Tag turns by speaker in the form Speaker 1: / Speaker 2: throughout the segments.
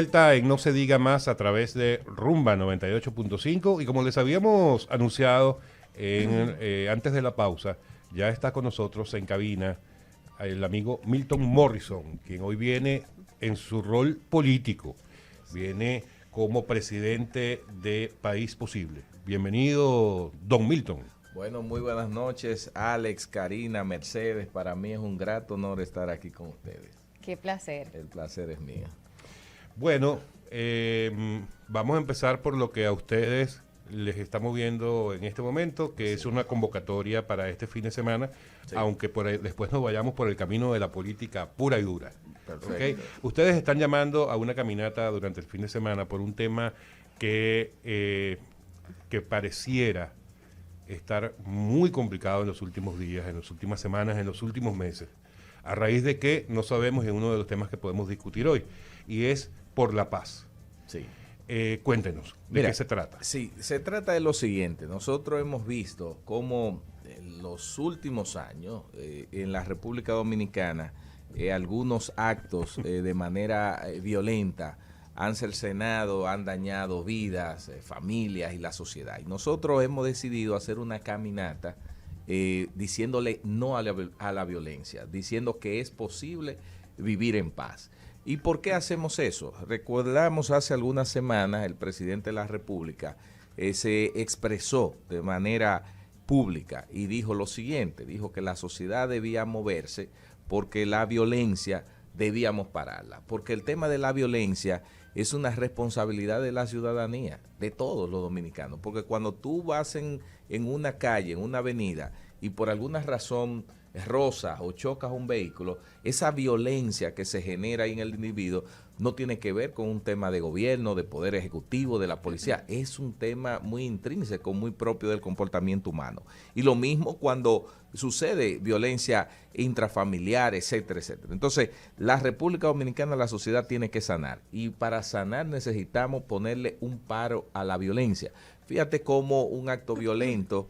Speaker 1: Vuelta en No se diga más a través de Rumba 98.5 y como les habíamos anunciado antes de la pausa, ya está con nosotros en cabina el amigo Milton Morrison, quien hoy viene en su rol político, viene como presidente de País Posible. Bienvenido, don Milton.
Speaker 2: Bueno, muy buenas noches, Alex, Karina, Mercedes. Para mí es un grato honor estar aquí con ustedes.
Speaker 3: Qué placer.
Speaker 2: El placer es mío.
Speaker 1: Bueno, vamos a empezar por lo que a ustedes les está moviendo en este momento, que es una convocatoria para este fin de semana, aunque después nos vayamos por el camino de la política pura y dura.
Speaker 2: Perfecto.
Speaker 1: ¿Okay? Ustedes están llamando a una caminata durante el fin de semana por un tema que pareciera estar muy complicado en los últimos días, en las últimas semanas, en los últimos meses, a raíz de que no sabemos, en uno de los temas que podemos discutir hoy, y es por la paz.
Speaker 2: Sí.
Speaker 1: Cuéntenos, ¿de qué se trata?
Speaker 2: Sí, se trata de lo siguiente. Nosotros hemos visto cómo en los últimos años en la República Dominicana algunos actos de manera violenta han cercenado, han dañado vidas, familias y la sociedad. Y nosotros hemos decidido hacer una caminata diciéndole no a la violencia, diciendo que es posible vivir en paz. ¿Y por qué hacemos eso? Recordamos hace algunas semanas el presidente de la República se expresó de manera pública y dijo lo siguiente, dijo que la sociedad debía moverse porque la violencia debíamos pararla, porque el tema de la violencia es una responsabilidad de la ciudadanía, de todos los dominicanos, porque cuando tú vas en una calle, en una avenida, y por alguna razón rozas o chocas un vehículo, esa violencia que se genera en el individuo no tiene que ver con un tema de gobierno, de poder ejecutivo, de la policía, es un tema muy intrínseco, muy propio del comportamiento humano. Y lo mismo cuando sucede violencia intrafamiliar, etcétera, etcétera. Entonces, la República Dominicana, la sociedad tiene que sanar, y para sanar necesitamos ponerle un paro a la violencia. Fíjate cómo un acto violento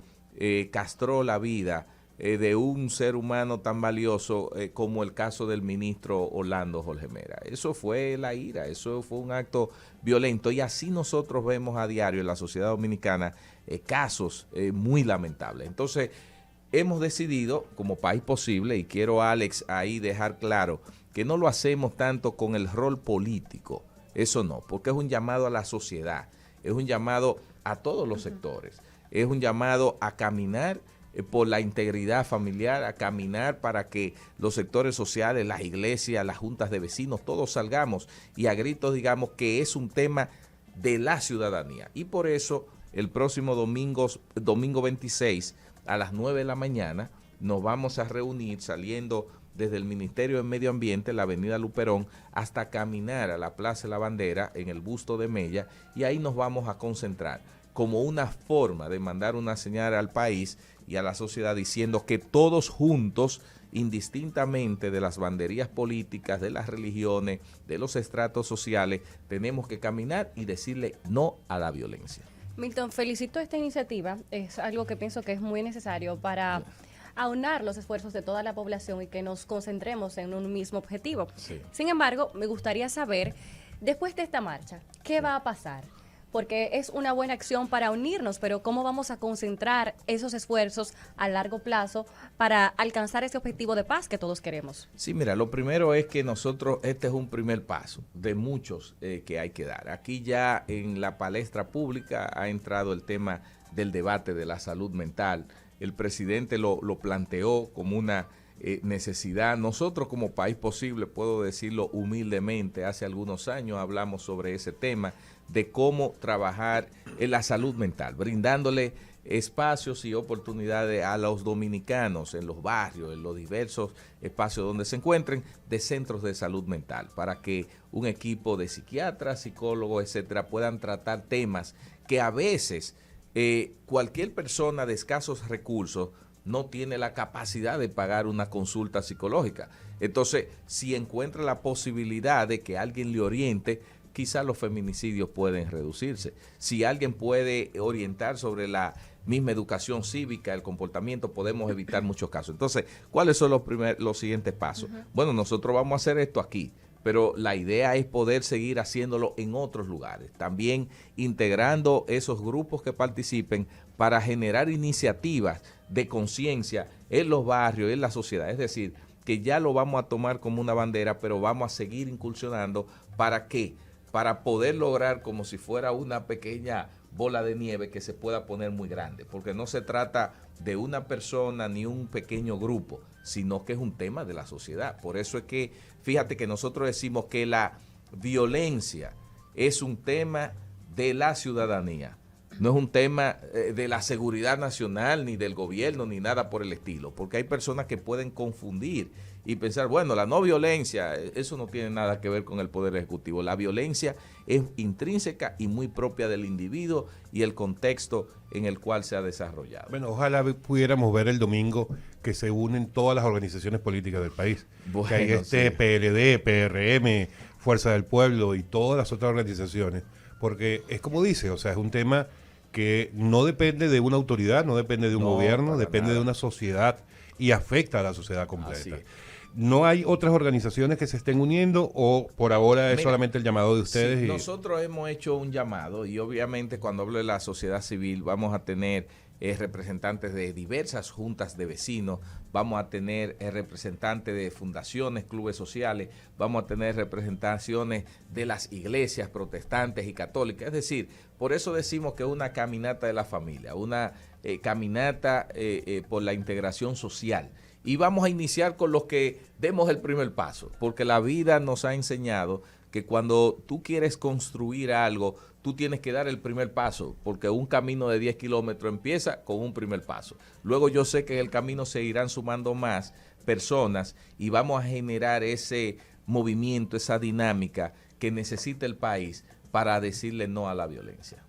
Speaker 2: castró la vida de un ser humano tan valioso como el caso del ministro Orlando Jorge Mera. Eso fue la ira, eso fue un acto violento, y así nosotros vemos a diario en la sociedad dominicana casos muy lamentables. Entonces, hemos decidido como País Posible, y quiero, Alex, ahí dejar claro que no lo hacemos tanto con el rol político, eso no, porque es un llamado a la sociedad, es un llamado a todos los sectores, es un llamado a caminar por la integridad familiar, a caminar para que los sectores sociales, las iglesias, las juntas de vecinos, todos salgamos y a gritos digamos que es un tema de la ciudadanía. Y por eso el próximo domingo 26 a las 9 de la mañana nos vamos a reunir saliendo desde el Ministerio de Medio Ambiente, la avenida Luperón, hasta caminar a la Plaza de la Bandera en el busto de Mella, y ahí nos vamos a concentrar como una forma de mandar una señal al país y a la sociedad diciendo que todos juntos, indistintamente de las banderías políticas, de las religiones, de los estratos sociales, tenemos que caminar y decirle no a la violencia.
Speaker 3: Milton, felicito esta iniciativa, es algo que pienso que es muy necesario para aunar los esfuerzos de toda la población y que nos concentremos en un mismo objetivo.
Speaker 2: Sí.
Speaker 3: Sin embargo, me gustaría saber, después de esta marcha, ¿qué va a pasar? Porque es una buena acción para unirnos, pero ¿cómo vamos a concentrar esos esfuerzos a largo plazo para alcanzar ese objetivo de paz que todos queremos?
Speaker 2: Sí, mira, lo primero es que nosotros, este es un primer paso de muchos que hay que dar. Aquí ya en la palestra pública ha entrado el tema del debate de la salud mental. El presidente lo planteó como una necesidad. Nosotros como País Posible, puedo decirlo humildemente, hace algunos años hablamos sobre ese tema de cómo trabajar en la salud mental, brindándole espacios y oportunidades a los dominicanos en los barrios, en los diversos espacios donde se encuentren, de centros de salud mental, para que un equipo de psiquiatras, psicólogos, etcétera, puedan tratar temas que a veces cualquier persona de escasos recursos no tiene la capacidad de pagar una consulta psicológica. Entonces, si encuentra la posibilidad de que alguien le oriente, quizás los feminicidios pueden reducirse. Si alguien puede orientar sobre la misma educación cívica, el comportamiento, podemos evitar muchos casos. Entonces, ¿cuáles son los siguientes pasos? Bueno, nosotros vamos a hacer esto aquí, pero la idea es poder seguir haciéndolo en otros lugares, también integrando esos grupos que participen para generar iniciativas de conciencia en los barrios, en la sociedad. Es decir, que ya lo vamos a tomar como una bandera, pero vamos a seguir incursionando. ¿Para qué? Para poder lograr como si fuera una pequeña bola de nieve que se pueda poner muy grande, porque no se trata de una persona ni un pequeño grupo, sino que es un tema de la sociedad. Por eso es que, fíjate que nosotros decimos que la violencia es un tema de la ciudadanía, no es un tema de la seguridad nacional, ni del gobierno, ni nada por el estilo, porque hay personas que pueden confundir y pensar, bueno, la no violencia, eso no tiene nada que ver con el Poder Ejecutivo. La violencia es intrínseca y muy propia del individuo y el contexto en el cual se ha desarrollado.
Speaker 1: Bueno, ojalá pudiéramos ver el domingo que se unen todas las organizaciones políticas del país.
Speaker 2: Bueno,
Speaker 1: que hay
Speaker 2: sí.
Speaker 1: PLD, PRM, Fuerza del Pueblo y todas las otras organizaciones. Porque es como dice, o sea, es un tema que no depende de una autoridad, no depende de un gobierno, depende de una sociedad y afecta a la sociedad completa.
Speaker 2: Así es.
Speaker 1: ¿No hay otras organizaciones que se estén uniendo o por ahora es solamente el llamado de ustedes?
Speaker 2: Sí, nosotros hemos hecho un llamado y obviamente cuando hablo de la sociedad civil vamos a tener representantes de diversas juntas de vecinos, vamos a tener representantes de fundaciones, clubes sociales, vamos a tener representaciones de las iglesias protestantes y católicas. Es decir, por eso decimos que es una caminata de la familia, una caminata por la integración social. Y vamos a iniciar con los que demos el primer paso, porque la vida nos ha enseñado que cuando tú quieres construir algo, tú tienes que dar el primer paso, porque un camino de 10 kilómetros empieza con un primer paso. Luego yo sé que en el camino se irán sumando más personas y vamos a generar ese movimiento, esa dinámica que necesita el país para decirle no a la violencia.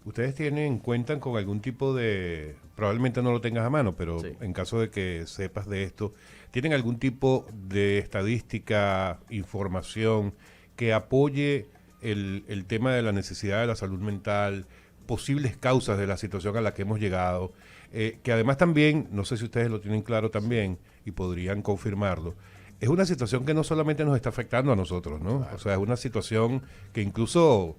Speaker 1: ¿Ustedes cuentan con algún tipo de, probablemente no lo tengas a mano, pero
Speaker 2: Sí.
Speaker 1: en caso de que sepas de esto, ¿tienen algún tipo de estadística, información que apoye el tema de la necesidad de la salud mental, posibles causas de la situación a la que hemos llegado? Que además también, no sé si ustedes lo tienen claro también y podrían confirmarlo, es una situación que no solamente nos está afectando a nosotros, ¿no? Claro. O sea, es una situación que incluso...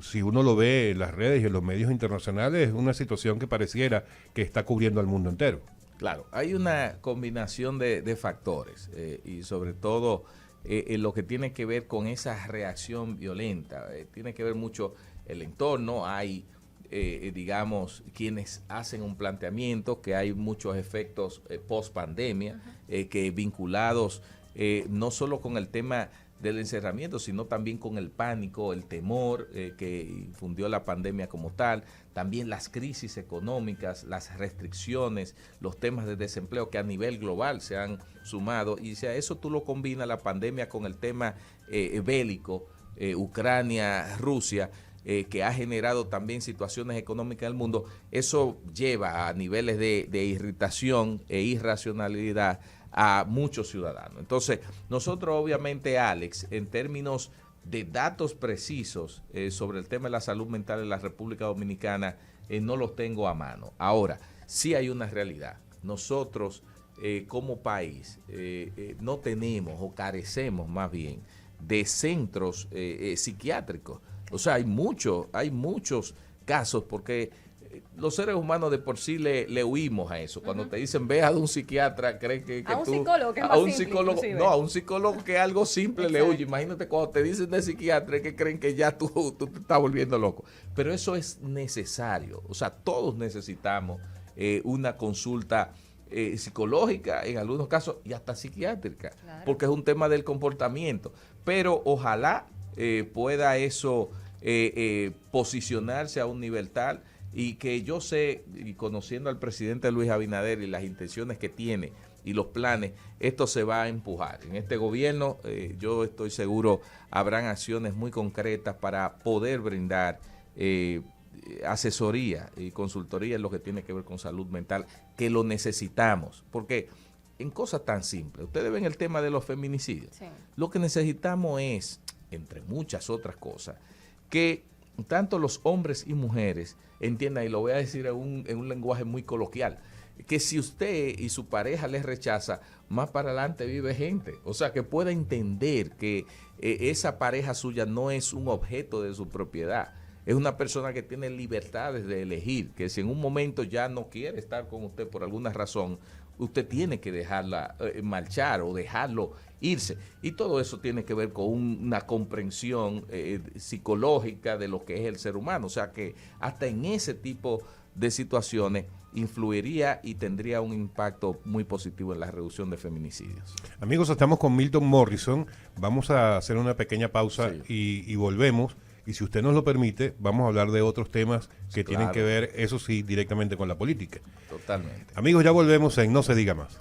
Speaker 1: si uno lo ve en las redes y en los medios internacionales, es una situación que pareciera que está cubriendo al mundo entero.
Speaker 2: Claro, hay una combinación de factores y sobre todo en lo que tiene que ver con esa reacción violenta. Tiene que ver mucho el entorno, hay, digamos, quienes hacen un planteamiento que hay muchos efectos post pandemia que vinculados no solo con el tema del encerramiento, sino también con el pánico, el temor que infundió la pandemia como tal, también las crisis económicas, las restricciones, los temas de desempleo que a nivel global se han sumado, y si a eso tú lo combinas la pandemia con el tema bélico, Ucrania, Rusia, que ha generado también situaciones económicas en el mundo, eso lleva a niveles de irritación e irracionalidad a muchos ciudadanos. Entonces, nosotros obviamente, Alex, en términos de datos precisos sobre el tema de la salud mental en la República Dominicana, no los tengo a mano. Ahora, sí hay una realidad. Nosotros, como país, no tenemos o carecemos más bien de centros psiquiátricos. O sea, hay muchos casos porque los seres humanos de por sí le huimos a eso. Cuando te dicen ve a un psiquiatra, creen que
Speaker 3: a un
Speaker 2: tú...
Speaker 3: psicólogo, que es
Speaker 2: a
Speaker 3: más
Speaker 2: un
Speaker 3: simple,
Speaker 2: psicólogo,
Speaker 3: inclusive.
Speaker 2: no, a un psicólogo que es algo simple le huye. Imagínate cuando te dicen de psiquiatra, que creen que ya tú te estás volviendo loco. Pero eso es necesario. O sea, todos necesitamos una consulta psicológica en algunos casos y hasta psiquiátrica, claro, porque es un tema del comportamiento. Pero ojalá pueda eso posicionarse a un nivel tal, y que yo sé, y conociendo al presidente Luis Abinader y las intenciones que tiene y los planes, esto se va a empujar. En este gobierno, yo estoy seguro, habrán acciones muy concretas para poder brindar asesoría y consultoría en lo que tiene que ver con salud mental, que lo necesitamos, porque en cosas tan simples, ustedes ven el tema de los feminicidios, sí, lo que necesitamos es, entre muchas otras cosas, que tanto los hombres y mujeres entiendan, y lo voy a decir en un lenguaje muy coloquial, que si usted y su pareja les rechaza, más para adelante vive gente. O sea, que pueda entender que esa pareja suya no es un objeto de su propiedad. Es una persona que tiene libertades de elegir, que si en un momento ya no quiere estar con usted por alguna razón, usted tiene que dejarla marchar o dejarlo irse. Y todo eso tiene que ver con una comprensión psicológica de lo que es el ser humano. O sea que hasta en ese tipo de situaciones influiría y tendría un impacto muy positivo en la reducción de feminicidios.
Speaker 1: Amigos, estamos con Milton Morrison. Vamos a hacer una pequeña pausa y volvemos. Y si usted nos lo permite, vamos a hablar de otros temas que tienen que ver, eso sí, directamente con la política.
Speaker 2: Totalmente.
Speaker 1: Amigos, ya volvemos en No se diga más.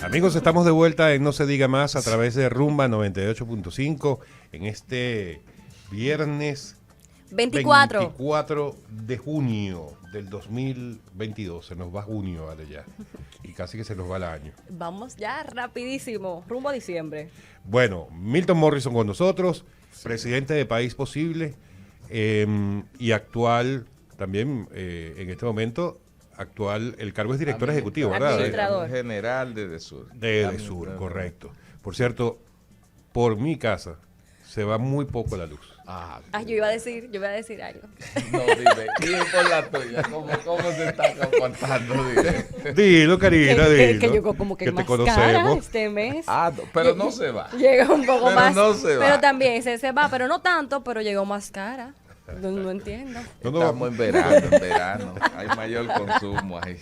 Speaker 1: Amigos, estamos de vuelta en No se diga más a través de Rumba 98.5 en este viernes 24 de junio del 2022. Se nos va junio, vale, ya. Y casi que se nos va el año.
Speaker 3: Vamos ya rapidísimo, rumbo a diciembre.
Speaker 1: Bueno, Milton Morrison con nosotros, presidente de País Posible y actual, también en este momento, el cargo es director ejecutivo, ¿verdad?
Speaker 3: Administrador.
Speaker 2: General de DESUR.
Speaker 1: De DESUR, correcto. Por cierto, por mi casa se va muy poco la luz.
Speaker 3: Yo iba a decir algo.
Speaker 2: No, dime, dime por la tuya, ¿cómo se está comportando?
Speaker 1: Dilo, Karina, dilo.
Speaker 3: Que llegó como que
Speaker 1: te
Speaker 3: más
Speaker 1: conocemos.
Speaker 3: cara este mes.
Speaker 2: Pero no se va.
Speaker 3: Llega un poco
Speaker 2: Pero
Speaker 3: más.
Speaker 2: no se va.
Speaker 3: Pero también se va, pero no tanto, pero llegó más cara. No entiendo.
Speaker 2: Estamos en verano, hay mayor consumo ahí.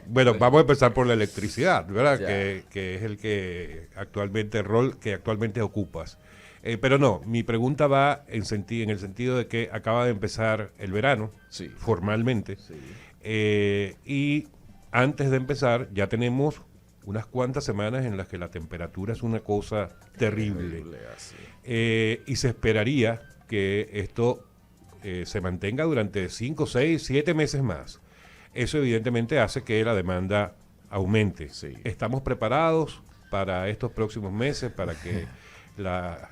Speaker 1: Bueno, vamos a empezar por la electricidad, ¿verdad? Que es el rol que actualmente ocupas. Pero no, mi pregunta va en el sentido de que acaba de empezar el verano, formalmente, y antes de empezar ya tenemos unas cuantas semanas en las que la temperatura es una cosa terrible. Y se esperaría que esto se mantenga durante 5, 6, 7 meses más. Eso evidentemente hace que la demanda aumente. ¿Estamos preparados para estos próximos meses, para que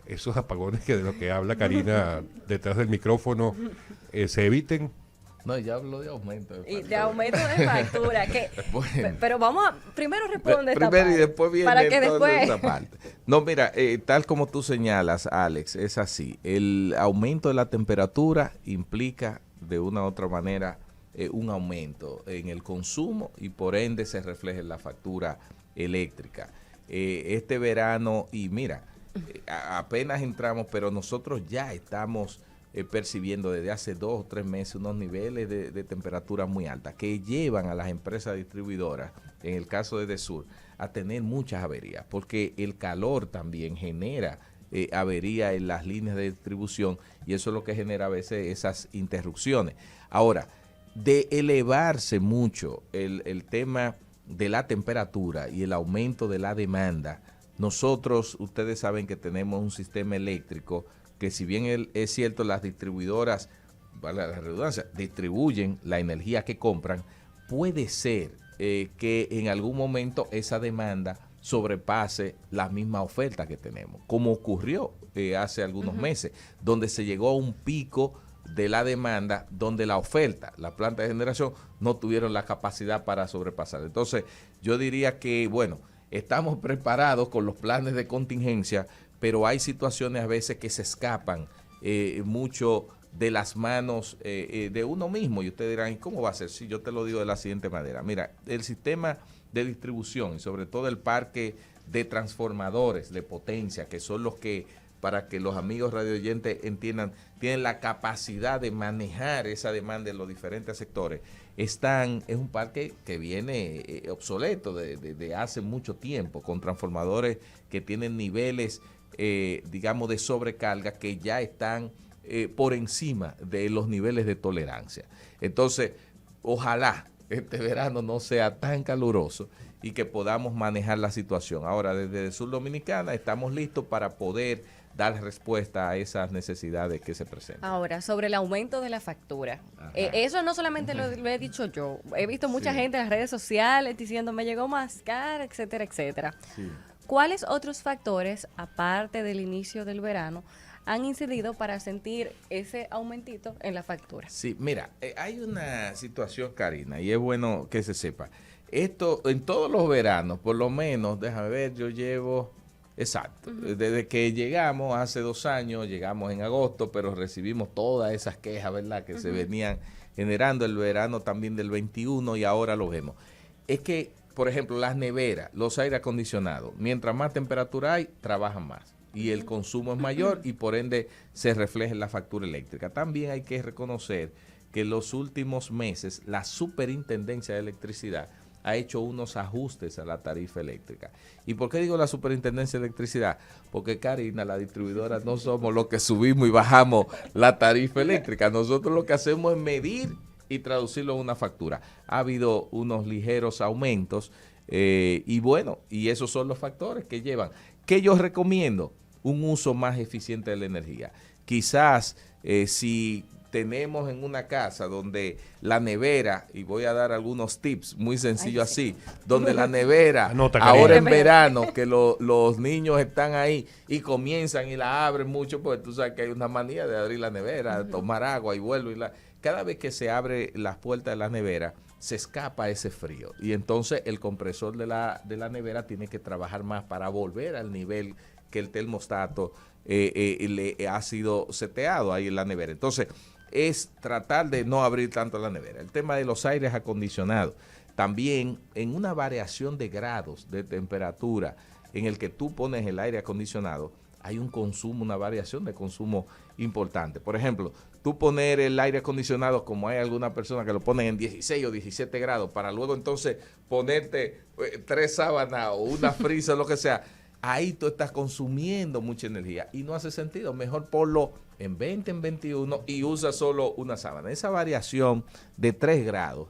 Speaker 1: esos apagones de los que habla Karina detrás del micrófono se eviten?
Speaker 2: No, ya hablo de aumento.
Speaker 3: De aumento de factura.
Speaker 2: Bueno.
Speaker 3: Pero primero responde esta
Speaker 2: parte.
Speaker 3: parte.
Speaker 2: Y después viene
Speaker 3: para que
Speaker 2: toda
Speaker 3: después...
Speaker 2: esa parte. No, mira, tal como tú señalas, Alex, es así. El aumento de la temperatura implica de una u otra manera un aumento en el consumo y por ende se refleja en la factura eléctrica. Este verano, y mira, apenas entramos, pero nosotros ya estamos percibiendo desde hace 2 o 3 meses unos niveles de temperatura muy altas que llevan a las empresas distribuidoras, en el caso de DESUR, a tener muchas averías, porque el calor también genera avería en las líneas de distribución y eso es lo que genera a veces esas interrupciones. Ahora, de elevarse mucho el tema de la temperatura y el aumento de la demanda, nosotros, ustedes saben que tenemos un sistema eléctrico que si bien es cierto las distribuidoras, vale la redundancia, distribuyen la energía que compran, puede ser que en algún momento esa demanda sobrepase la misma oferta que tenemos, como ocurrió hace algunos meses, donde se llegó a un pico de la demanda, donde la oferta, la planta de generación, no tuvieron la capacidad para sobrepasar. Entonces, yo diría que, bueno, estamos preparados con los planes de contingencia, pero hay situaciones a veces que se escapan mucho de las manos de uno mismo. Y ustedes dirán, ¿cómo va a ser? Sí, yo te lo digo de la siguiente manera. Mira, el sistema de distribución y sobre todo el parque de transformadores de potencia, que son los que, para que los amigos radioyentes entiendan, tienen la capacidad de manejar esa demanda en los diferentes sectores, es un parque que viene obsoleto de hace mucho tiempo, con transformadores que tienen niveles, digamos, de sobrecarga que ya están por encima de los niveles de tolerancia. Entonces, ojalá este verano no sea tan caluroso y que podamos manejar la situación. Ahora, desde Sur Dominicana estamos listos para poder dar respuesta a esas necesidades que se presentan.
Speaker 3: Ahora, sobre el aumento de la factura. Eso no solamente lo he dicho yo. He visto mucha gente en las redes sociales diciendo me llegó más cara, etcétera, etcétera. Sí. ¿cuáles otros factores, aparte del inicio del verano, han incidido para sentir ese aumentito en la factura?
Speaker 2: Sí, mira, hay una situación, Karina, y es bueno que se sepa. Esto, en todos los veranos, por lo menos, déjame ver, yo llevo, exacto, desde que llegamos, hace 2 años, llegamos en agosto, pero recibimos todas esas quejas, ¿verdad?, que se venían generando el verano también del 21 y ahora lo vemos. Es que, por ejemplo, las neveras, los aire acondicionados, mientras más temperatura hay, trabajan más. Y el consumo es mayor y por ende se refleja en la factura eléctrica. También hay que reconocer que en los últimos meses la Superintendencia de Electricidad ha hecho unos ajustes a la tarifa eléctrica. ¿Y por qué digo la Superintendencia de Electricidad? Porque, Karina, la distribuidora no somos los que subimos y bajamos la tarifa eléctrica. Nosotros lo que hacemos es medir y traducirlo en una factura. Ha habido unos ligeros aumentos y bueno, y esos son los factores que llevan. ¿Qué yo recomiendo? Un uso más eficiente de la energía. Quizás si tenemos en una casa donde la nevera, y voy a dar algunos tips muy sencillos así, donde la nevera, ahora en verano, que los niños están ahí y comienzan y la abren mucho, pues tú sabes que hay una manía de abrir la nevera, de tomar agua y vuelvo. Cada vez que se abre las puertas de la nevera, se escapa ese frío y entonces el compresor de la nevera tiene que trabajar más para volver al nivel que el termostato le ha sido seteado ahí en la nevera. Entonces, es tratar de no abrir tanto la nevera. El tema de los aires acondicionados, también en una variación de grados de temperatura en el que tú pones el aire acondicionado, hay un consumo, una variación de consumo importante. Por ejemplo, tú poner el aire acondicionado, como hay algunas personas que lo ponen en 16 o 17 grados, para luego entonces ponerte 3 sábanas o una frisa, lo que sea, ahí tú estás consumiendo mucha energía y no hace sentido. Mejor ponlo en 20, en 21 y usa solo una sábana. Esa variación de 3 grados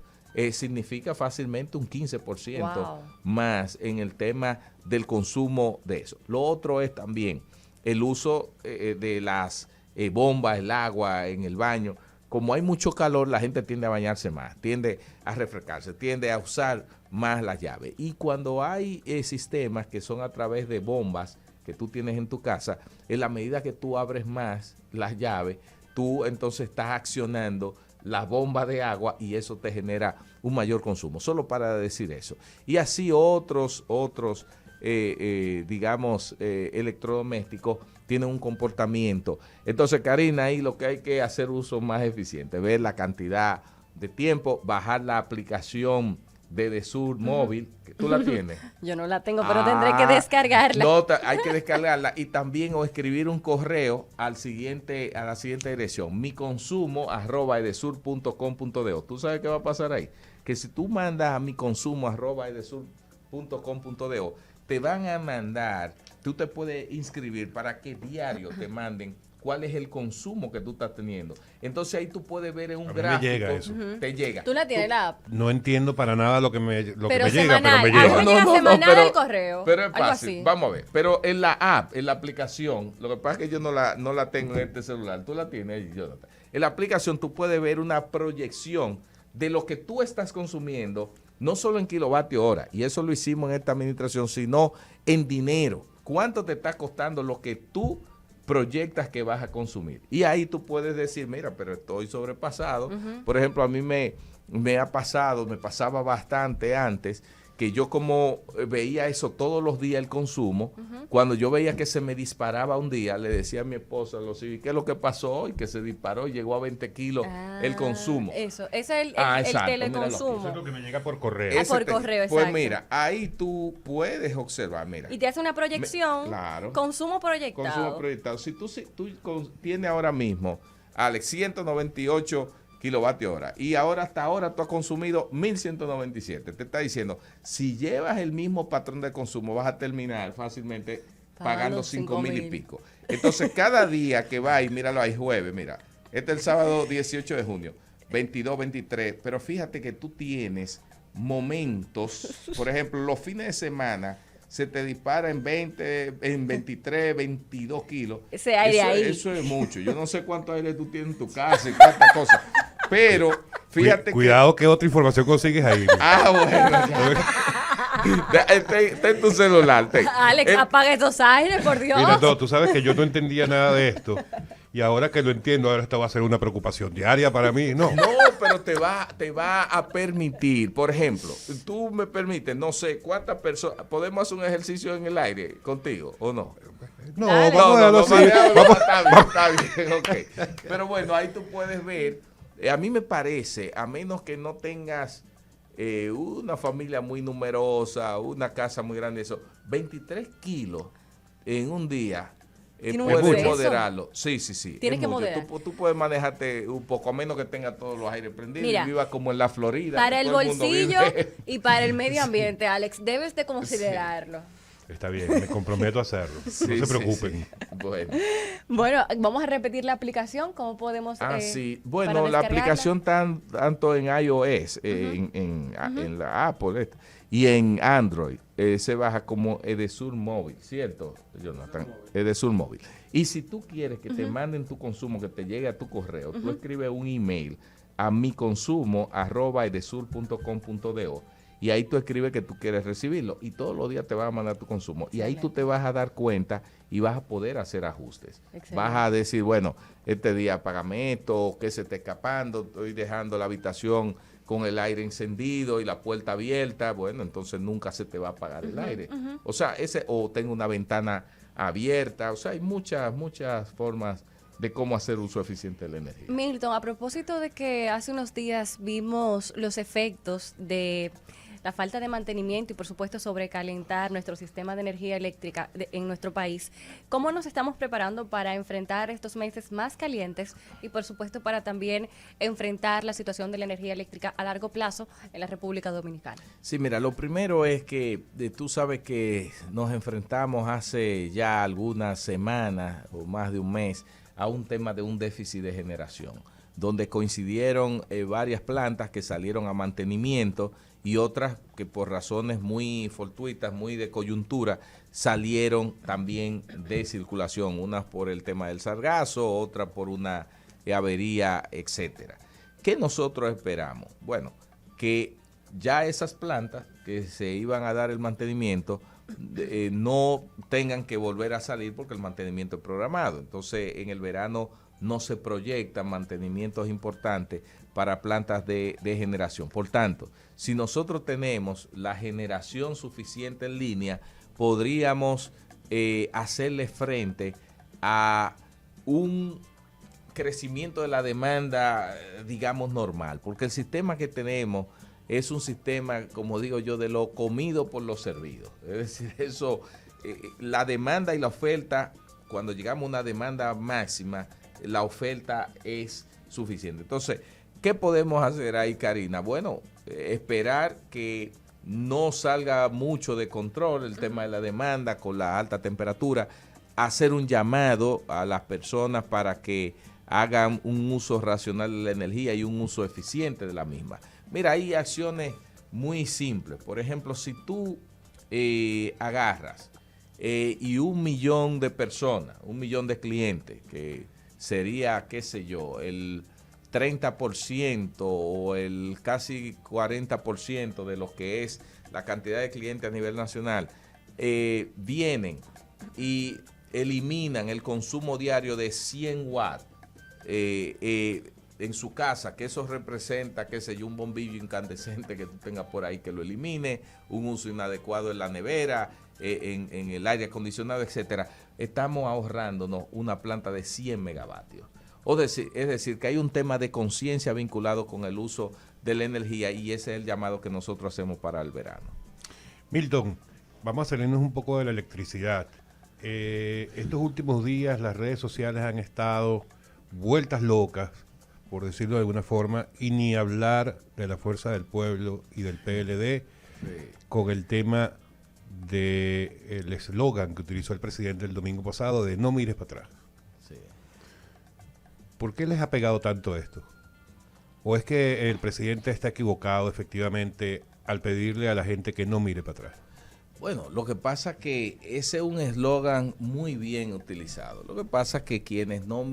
Speaker 2: significa fácilmente un 15% más en el tema del consumo de eso. Lo otro es también el uso de las bombas, el agua en el baño. Como hay mucho calor, la gente tiende a bañarse más, tiende a refrescarse, tiende a usar más las llaves. Y cuando hay sistemas que son a través de bombas que tú tienes en tu casa, en la medida que tú abres más las llaves, tú entonces estás accionando las bombas de agua y eso te genera un mayor consumo. Solo para decir eso. Y así otros digamos, electrodomésticos tienen un comportamiento. Entonces, Karina, ahí lo que hay que hacer uso más eficiente, ver la cantidad de tiempo, bajar la aplicación de Edesur móvil, que tú la tienes.
Speaker 3: Yo no la tengo, pero tendré que descargarla.
Speaker 2: No, hay que descargarla y también o escribir un correo a la siguiente dirección, miconsumo@edesur.com.do. ¿Tú sabes qué va a pasar ahí? Que si tú mandas a miconsumo@edesur.com.do, te van a mandar, tú te puedes inscribir para que diario te manden cuál es el consumo que tú estás teniendo. Entonces ahí tú puedes ver en un gráfico.
Speaker 1: Me llega eso.
Speaker 2: Te llega.
Speaker 3: ¿Tú la tienes la app?
Speaker 1: No entiendo para nada lo que me llega, pero me
Speaker 3: semanal.
Speaker 1: llega.
Speaker 3: Semanal el correo.
Speaker 2: Pero es
Speaker 3: algo
Speaker 2: fácil.
Speaker 3: así.
Speaker 2: Vamos a ver. Pero en la app, en la aplicación, lo que pasa es que yo no la tengo en este celular. Tú la tienes, Jonathan. En la aplicación tú puedes ver una proyección de lo que tú estás consumiendo, no solo en kilovatio hora, y eso lo hicimos en esta administración, sino en dinero. ¿Cuánto te está costando lo que tú proyectas que vas a consumir? Y ahí tú puedes decir, mira, pero estoy sobrepasado. Por ejemplo, a mí me pasaba bastante antes, que yo como veía eso todos los días, el consumo, cuando yo veía que se me disparaba un día, le decía a mi esposa, ¿qué es lo que pasó hoy? Que se disparó y llegó a 20 kilos el consumo.
Speaker 3: Eso, ese es el teleconsumo.
Speaker 1: Eso es lo que me llega por correo.
Speaker 3: Por correo, exacto.
Speaker 2: Pues mira, ahí tú puedes observar, mira.
Speaker 3: Y te hace una proyección,
Speaker 2: claro.
Speaker 3: Consumo proyectado.
Speaker 2: Consumo proyectado. Si tú tienes ahora mismo, Alex, 198 kilovatios hora, y hasta ahora tú has consumido 1197. Te está diciendo, si llevas el mismo patrón de consumo, vas a terminar fácilmente pagando 5,000 y pico. Entonces, cada día que va, y míralo ahí, jueves, mira, este es el sábado 18 de junio, 22, 23, pero fíjate que tú tienes momentos, por ejemplo, los fines de semana, se te dispara en 20, en 23, 22 kilos.
Speaker 3: Ese aire ahí.
Speaker 2: Eso es mucho. Yo no sé cuánto aire tú tienes en tu casa y cuántas cosas. Pero fíjate
Speaker 1: Cuidado que otra información consigues ahí.
Speaker 2: Bueno. Ten tu celular.
Speaker 3: Alex, apaga esos aires, por Dios.
Speaker 1: Mira, no, tú sabes que yo no entendía nada de esto. Y ahora que lo entiendo, ahora esto va a ser una preocupación diaria para mí. No.
Speaker 2: No, pero te va a permitir, por ejemplo, tú me permites, no sé, ¿cuántas personas, podemos hacer un ejercicio en el aire contigo o no?
Speaker 1: No,
Speaker 3: Dale.
Speaker 1: vamos a darlo así.
Speaker 2: Está bien, ok. Pero bueno, ahí tú puedes ver, a mí me parece, a menos que no tengas una familia muy numerosa, una casa muy grande, eso, 23 kilos en un día.
Speaker 3: ¿Tiene un
Speaker 2: Puedes
Speaker 3: exceso?
Speaker 2: moderarlo. Sí.
Speaker 3: Tienes
Speaker 2: es
Speaker 3: que
Speaker 2: mucho.
Speaker 3: moderar.
Speaker 2: Tú puedes manejarte un poco, a menos que tenga todos los aires prendidos
Speaker 3: Mira,
Speaker 2: y viva como en la Florida.
Speaker 3: Para
Speaker 2: que
Speaker 3: el
Speaker 2: todo mundo
Speaker 3: bolsillo
Speaker 2: vive.
Speaker 3: y para el medio ambiente, Alex, debes de considerarlo.
Speaker 1: Está bien, me comprometo a hacerlo.
Speaker 2: Sí,
Speaker 1: No se preocupen.
Speaker 2: sí. Bueno.
Speaker 3: Bueno, vamos a repetir la aplicación, ¿cómo podemos
Speaker 2: Sí.
Speaker 3: para
Speaker 2: Bueno, la
Speaker 3: descargarla?
Speaker 2: aplicación tanto en iOS, en la Apple y en Android, se baja como Edesur Móvil, ¿cierto, Jonathan? Edesur Móvil. Y si tú quieres que te manden tu consumo, que te llegue a tu correo, tú escribes un email a miconsumo@edesur.com.do y ahí tú escribes que tú quieres recibirlo y todos los días te van a mandar tu consumo. Y ahí tú te vas a dar cuenta y vas a poder hacer ajustes.
Speaker 3: Excelente.
Speaker 2: Vas a decir, bueno, este día págame esto, que se está escapando, estoy dejando la habitación con el aire encendido y la puerta abierta, bueno, entonces nunca se te va a apagar el aire. O sea, o tengo una ventana abierta, o sea, hay muchas formas de cómo hacer uso eficiente de la energía.
Speaker 3: Milton, a propósito de que hace unos días vimos los efectos de la falta de mantenimiento y por supuesto sobrecalentar nuestro sistema de energía eléctrica en nuestro país, ¿cómo nos estamos preparando para enfrentar estos meses más calientes y por supuesto para también enfrentar la situación de la energía eléctrica a largo plazo en la República Dominicana?
Speaker 2: Sí, mira, lo primero es que tú sabes que nos enfrentamos hace ya algunas semanas o más de un mes a un tema de un déficit de generación, donde coincidieron varias plantas que salieron a mantenimiento y otras que por razones muy fortuitas, muy de coyuntura, salieron también de circulación, unas por el tema del sargazo, otras por una avería, etcétera. ¿Qué nosotros esperamos? Bueno, que ya esas plantas que se iban a dar el mantenimiento no tengan que volver a salir porque el mantenimiento es programado. Entonces, en el verano no se proyectan mantenimientos importantes para plantas de generación. Por tanto, si nosotros tenemos la generación suficiente en línea, podríamos hacerle frente a un crecimiento de la demanda, digamos, normal, porque el sistema que tenemos es un sistema, como digo yo, de lo comido por lo servido. Es decir, eso, la demanda y la oferta, cuando llegamos a una demanda máxima, la oferta es suficiente. Entonces, ¿qué podemos hacer ahí, Karina? Bueno, esperar que no salga mucho de control el tema de la demanda con la alta temperatura, hacer un llamado a las personas para que hagan un uso racional de la energía y un uso eficiente de la misma. Mira, hay acciones muy simples. Por ejemplo, si tú agarras y 1 millón de personas, 1 millón de clientes, que sería, qué sé yo, el 30% o el casi 40% de lo que es la cantidad de clientes a nivel nacional, vienen y eliminan el consumo diario de 100 watts en su casa, que eso representa, qué sé yo, un bombillo incandescente que tú tengas por ahí que lo elimine, un uso inadecuado en la nevera, en el aire acondicionado, etcétera, estamos ahorrándonos una planta de 100 megavatios. Es decir, que hay un tema de conciencia vinculado con el uso de la energía y ese es el llamado que nosotros hacemos para el verano.
Speaker 1: Milton, vamos a salirnos un poco de la electricidad. Estos últimos días las redes sociales han estado vueltas locas, por decirlo de alguna forma, y ni hablar de la Fuerza del Pueblo y del PLD con el tema del eslogan que utilizó el presidente el domingo pasado de no mires para atrás.
Speaker 2: Sí.
Speaker 1: ¿Por qué les ha pegado tanto esto? ¿O es que el presidente está equivocado efectivamente al pedirle a la gente que no mire para atrás?
Speaker 2: Bueno, lo que pasa es que ese es un eslogan muy bien utilizado. Lo que pasa es que quienes no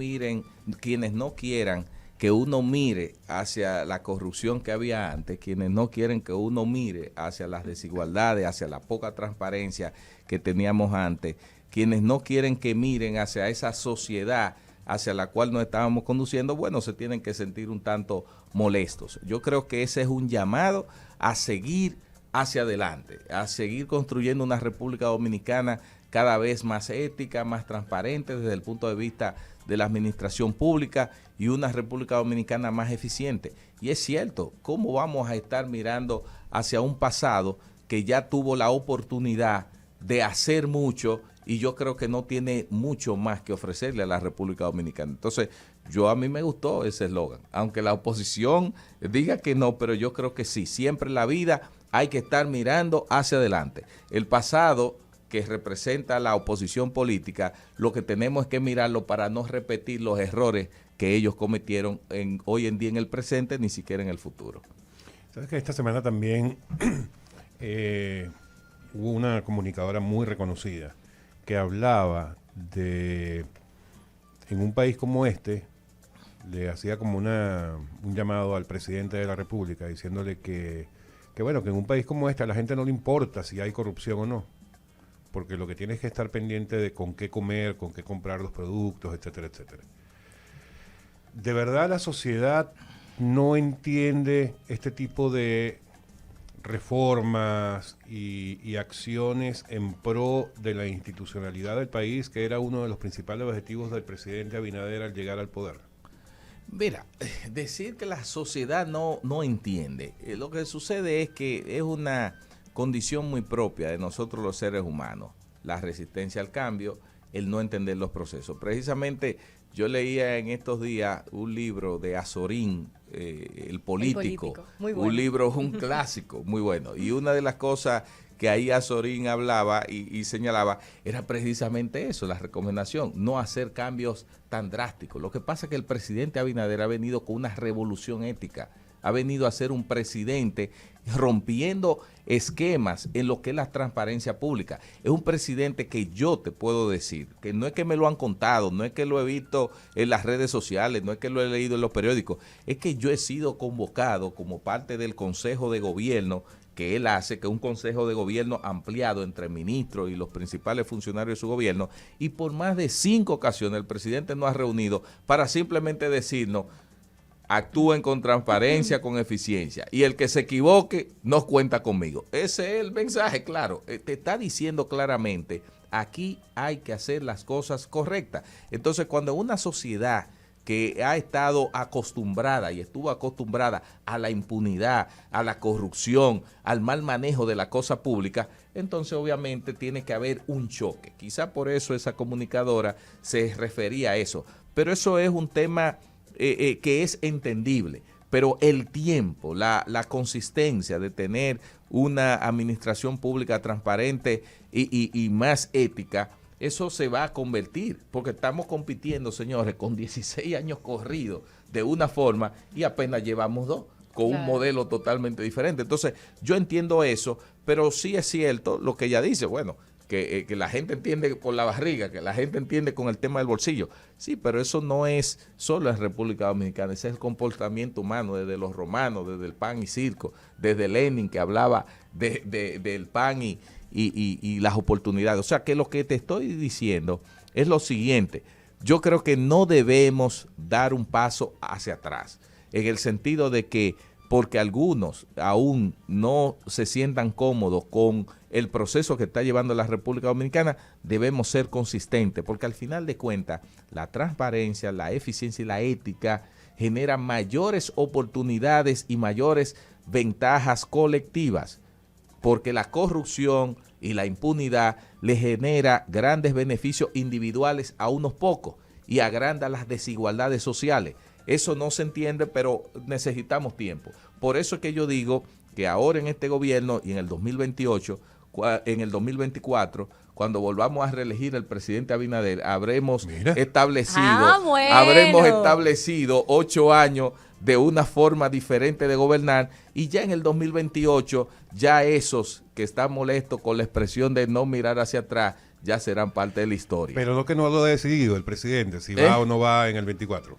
Speaker 2: quieran que uno mire hacia la corrupción que había antes, quienes no quieren que uno mire hacia las desigualdades, hacia la poca transparencia que teníamos antes, quienes no quieren que miren hacia esa sociedad hacia la cual nos estábamos conduciendo, bueno, se tienen que sentir un tanto molestos. Yo creo que ese es un llamado a seguir hacia adelante, a seguir construyendo una República Dominicana cada vez más ética, más transparente desde el punto de vista de la administración pública y una República Dominicana más eficiente. Y es cierto, ¿cómo vamos a estar mirando hacia un pasado que ya tuvo la oportunidad de hacer mucho y yo creo que no tiene mucho más que ofrecerle a la República Dominicana? Entonces, a mí me gustó ese eslogan, aunque la oposición diga que no, pero yo creo que sí, siempre en la vida hay que estar mirando hacia adelante. El pasado que representa la oposición política, lo que tenemos es que mirarlo para no repetir los errores que ellos cometieron hoy en día en el presente, ni siquiera en el futuro.
Speaker 1: Sabes que esta semana también hubo una comunicadora muy reconocida que hablaba de, en un país como este, le hacía como un llamado al presidente de la República diciéndole que bueno, que en un país como este a la gente no le importa si hay corrupción o no, porque lo que tienes que estar pendiente de con qué comer, con qué comprar los productos, etcétera, etcétera. De verdad la sociedad no entiende este tipo de reformas y acciones en pro de la institucionalidad del país, que era uno de los principales objetivos del presidente Abinader al llegar al poder.
Speaker 2: Mira, decir que la sociedad no entiende, lo que sucede es que es una condición muy propia de nosotros los seres humanos, la resistencia al cambio, el no entender los procesos. Precisamente yo leía en estos días un libro de Azorín, El Político. Muy bueno. Un libro, un clásico, muy bueno. Y una de las cosas que ahí Azorín hablaba y señalaba era precisamente eso, la recomendación, no hacer cambios tan drásticos. Lo que pasa es que el presidente Abinader ha venido con una revolución ética, ha venido a ser un presidente rompiendo esquemas en lo que es la transparencia pública. Es un presidente que yo te puedo decir, que no es que me lo han contado, no es que lo he visto en las redes sociales, no es que lo he leído en los periódicos, es que yo he sido convocado como parte del Consejo de Gobierno que él hace, que es un Consejo de Gobierno ampliado entre ministros y los principales funcionarios de su gobierno, y por más de 5 ocasiones el presidente nos ha reunido para simplemente decirnos: actúen con transparencia, con eficiencia, y el que se equivoque no cuenta conmigo. Ese es el mensaje, claro. Te está diciendo claramente, aquí hay que hacer las cosas correctas. Entonces, cuando una sociedad que ha estado acostumbrada y estuvo acostumbrada a la impunidad, a la corrupción, al mal manejo de la cosa pública, entonces obviamente tiene que haber un choque. Quizá por eso esa comunicadora se refería a eso, pero eso es un tema que es entendible, pero el tiempo, la consistencia de tener una administración pública transparente y más ética, eso se va a convertir, porque estamos compitiendo, señores, con 16 años corridos de una forma y apenas llevamos 2, con un modelo totalmente diferente. Entonces, yo entiendo eso, pero sí es cierto lo que ella dice, bueno, que la gente entiende por la barriga, que la gente entiende con el tema del bolsillo. Sí, pero eso no es solo en República Dominicana, ese es el comportamiento humano desde los romanos, desde el pan y circo, desde Lenin, que hablaba del pan y las oportunidades. O sea, que lo que te estoy diciendo es lo siguiente: yo creo que no debemos dar un paso hacia atrás, en el sentido de que porque algunos aún no se sientan cómodos con el proceso que está llevando la República Dominicana, debemos ser consistentes, porque al final de cuentas la transparencia, la eficiencia y la ética generan mayores oportunidades y mayores ventajas colectivas, porque la corrupción y la impunidad le genera grandes beneficios individuales a unos pocos y agranda las desigualdades sociales. Eso no se entiende, pero necesitamos tiempo. Por eso es que yo digo que ahora en este gobierno y en el 2028, en el 2024, cuando volvamos a reelegir al presidente Abinader, habremos establecido 8 años de una forma diferente de gobernar, y ya en el 2028, ya esos que están molestos con la expresión de no mirar hacia atrás, ya serán parte de la historia.
Speaker 1: Pero lo que no lo ha decidido el presidente, si va o no va en el 24.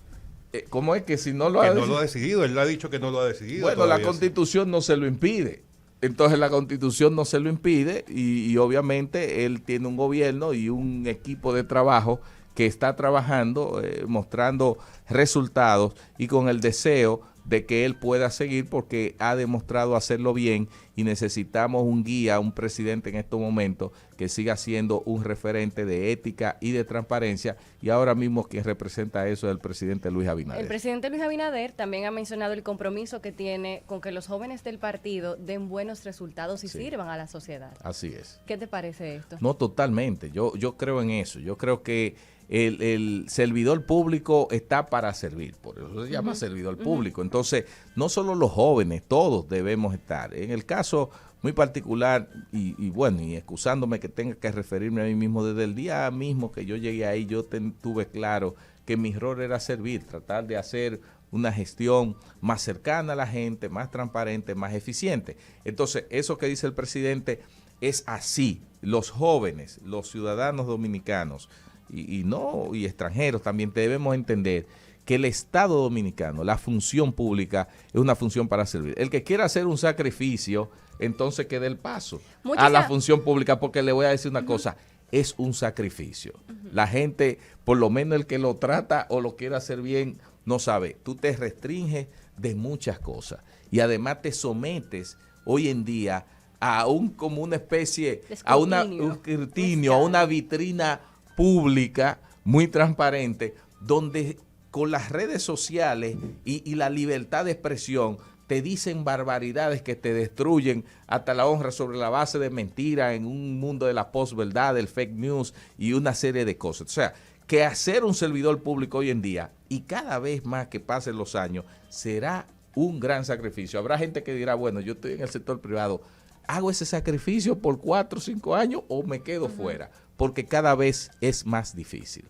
Speaker 2: ¿Cómo es que si no lo ha
Speaker 1: Que no
Speaker 2: decidido?
Speaker 1: lo ha decidido, él ha dicho que no lo ha decidido.
Speaker 2: Bueno, la
Speaker 1: todavía, sí.
Speaker 2: Constitución no se lo impide. Entonces la Constitución no se lo impide y obviamente él tiene un gobierno y un equipo de trabajo que está trabajando, mostrando resultados y con el deseo de que él pueda seguir porque ha demostrado hacerlo bien y necesitamos un guía, un presidente en estos momentos que siga siendo un referente de ética y de transparencia, y ahora mismo quien representa eso es el presidente Luis Abinader.
Speaker 3: El presidente Luis Abinader también ha mencionado el compromiso que tiene con que los jóvenes del partido den buenos resultados y
Speaker 2: Sí.
Speaker 3: sirvan a la sociedad.
Speaker 2: Así es.
Speaker 3: ¿Qué te parece esto?
Speaker 2: No, totalmente. Yo creo en eso. Yo creo que el servidor público está para servir. Por eso se llama servidor público. Entonces, no solo los jóvenes, todos debemos estar. En el caso muy particular, y bueno, y excusándome que tenga que referirme a mí mismo, desde el día mismo que yo llegué ahí, yo tuve claro que mi rol era servir, tratar de hacer una gestión más cercana a la gente, más transparente, más eficiente. Entonces, eso que dice el presidente es así. Los jóvenes, los ciudadanos dominicanos y extranjeros también debemos entender que el Estado dominicano, la función pública, es una función para servir. El que quiera hacer un sacrificio, entonces que dé el paso a la función pública, porque le voy a decir una cosa, es un sacrificio. La gente, por lo menos el que lo trata o lo quiere hacer bien, no sabe. Tú te restringes de muchas cosas y además te sometes hoy en día a como una especie, a un escrutinio, a una vitrina pública muy transparente, donde con las redes sociales y la libertad de expresión te dicen barbaridades que te destruyen hasta la honra sobre la base de mentiras en un mundo de la posverdad, del fake news y una serie de cosas. O sea, que hacer un servidor público hoy en día, y cada vez más que pasen los años, será un gran sacrificio. Habrá gente que dirá, bueno, yo estoy en el sector privado, ¿hago ese sacrificio por 4 o 5 años o me quedo fuera? Porque cada vez es más difícil.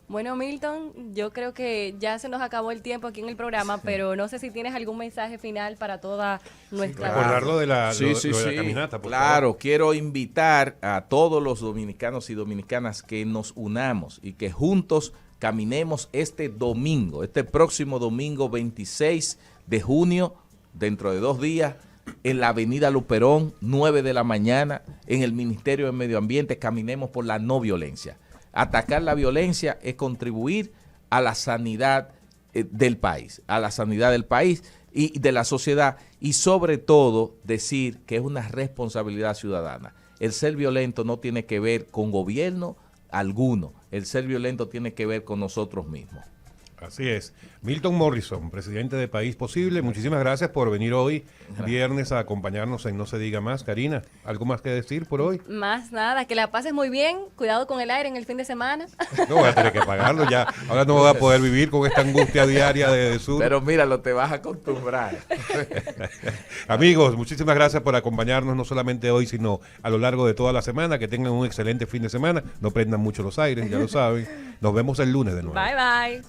Speaker 3: Bueno, Milton, yo creo que ya se nos acabó el tiempo aquí en el programa, pero no sé si tienes algún mensaje final para toda nuestra...
Speaker 1: Recordarlo de la,
Speaker 2: Sí,
Speaker 1: lo de la caminata, por
Speaker 2: claro,
Speaker 1: favor.
Speaker 2: quiero invitar a todos los dominicanos y dominicanas que nos unamos y que juntos caminemos este domingo, este próximo domingo 26 de junio, dentro de 2 días, en la avenida Luperón, 9 de la mañana, en el Ministerio de Medio Ambiente. Caminemos por la no violencia. Atacar la violencia es contribuir a la sanidad del país, y de la sociedad, y sobre todo decir que es una responsabilidad ciudadana. El ser violento no tiene que ver con gobierno alguno, el ser violento tiene que ver con nosotros mismos.
Speaker 1: Así es. Milton Morrison, presidente de País Posible, muchísimas gracias por venir hoy, viernes, a acompañarnos en No Se Diga Más. Karina, ¿algo más que decir por hoy?
Speaker 3: Más nada, que la pases muy bien, cuidado con el aire en el fin de semana.
Speaker 1: No voy a tener que pagarlo ya. Ahora no voy a poder vivir con esta angustia diaria de sur.
Speaker 2: Pero míralo, te vas a acostumbrar.
Speaker 1: Amigos, muchísimas gracias por acompañarnos, no solamente hoy, sino a lo largo de toda la semana. Que tengan un excelente fin de semana. No prendan mucho los aires, ya lo saben. Nos vemos el lunes de nuevo.
Speaker 3: Bye, bye.